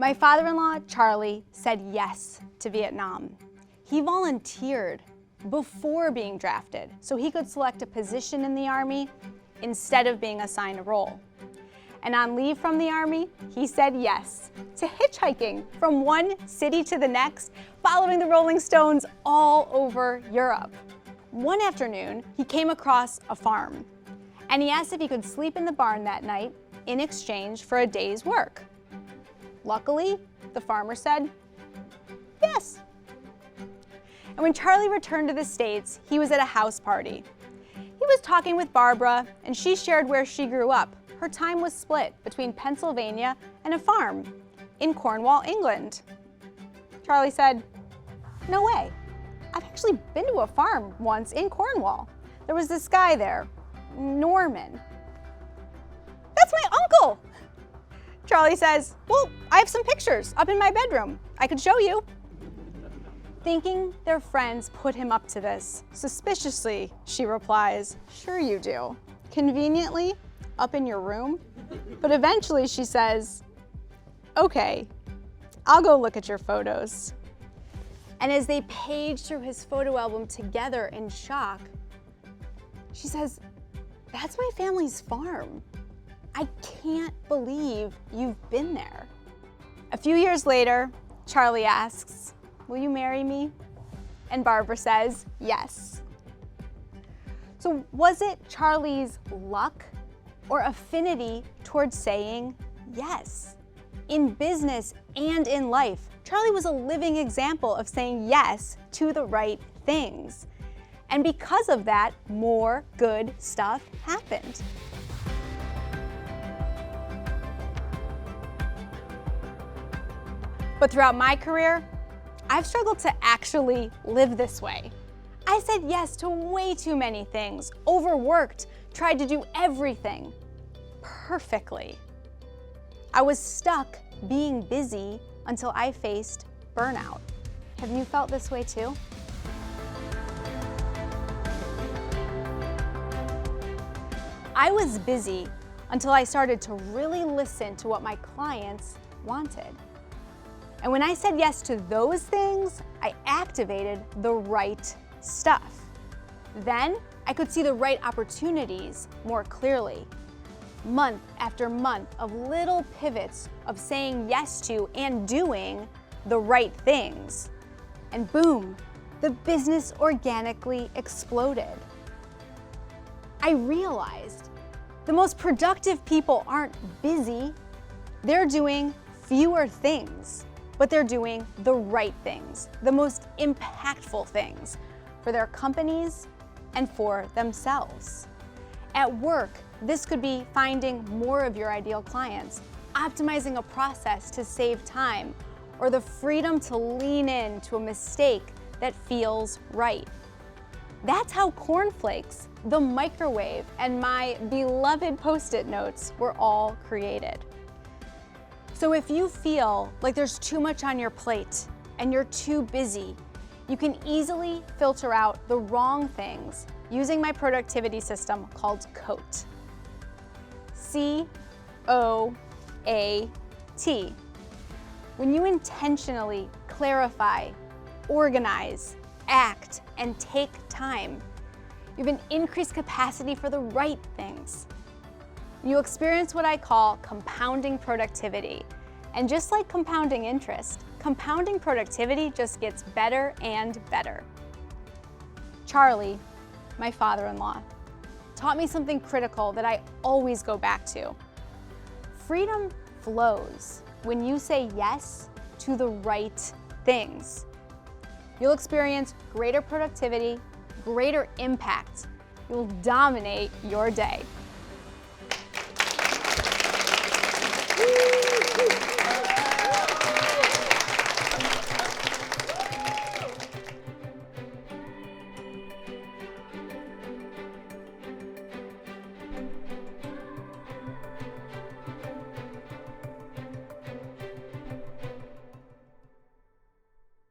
My father-in-law, Charlie, said yes to Vietnam. He volunteered before being drafted so he could select a position in the Army instead of being assigned a role. And on leave from the Army, he said yes to hitchhiking from one city to the next, following the Rolling Stones all over Europe. One afternoon, he came across a farm, and he asked if he could sleep in the barn that night in exchange for a day's work. Luckily, the farmer said yes. And when Charlie returned to the States, he was at a house party. He was talking with Barbara, and she shared where she grew up. Her time was split between Pennsylvania and a farm in Cornwall, England. Charlie said, "No way. I've actually been to a farm once in Cornwall. There was this guy there, Norman." "That's my uncle!" Charlie says, "Well, I have some pictures up in my bedroom. I could show you." Thinking their friends put him up to this, suspiciously, she replies, "Sure you do. Conveniently, up in your room?" But eventually she says, "Okay, I'll go look at your photos." And as they page through his photo album together in shock, she says, "That's my family's farm. I can't believe you've been there." A few years later, Charlie asks, "Will you marry me?" And Barbara says, "Yes." So was it Charlie's luck or affinity towards saying yes? In business and in life, Charlie was a living example of saying yes to the right things. And because of that, more good stuff happened. But throughout my career, I've struggled to actually live this way. I said yes to way too many things, overworked, tried to do everything perfectly. I was stuck being busy until I faced burnout. Have you felt this way too? I was busy until I started to really listen to what my clients wanted. And when I said yes to those things, I activated the right stuff. Then I could see the right opportunities more clearly. Month after month of little pivots of saying yes to and doing the right things. And boom, the business organically exploded. I realized the most productive people aren't busy. They're doing fewer things, but they're doing the right things, the most impactful things for their companies and for themselves. At work, this could be finding more of your ideal clients, optimizing a process to save time, or the freedom to lean into a mistake that feels right. That's how cornflakes, the microwave, and my beloved Post-it notes were all created. So if you feel like there's too much on your plate and you're too busy, you can easily filter out the wrong things using my productivity system called COAT. C-O-A-T. When you intentionally clarify, organize, act, and take time, you have an increased capacity for the right things. You experience what I call compounding productivity. And just like compounding interest, compounding productivity just gets better and better. Charlie, my father-in-law, taught me something critical that I always go back to. Freedom flows when you say yes to the right things. You'll experience greater productivity, greater impact. You'll dominate your day.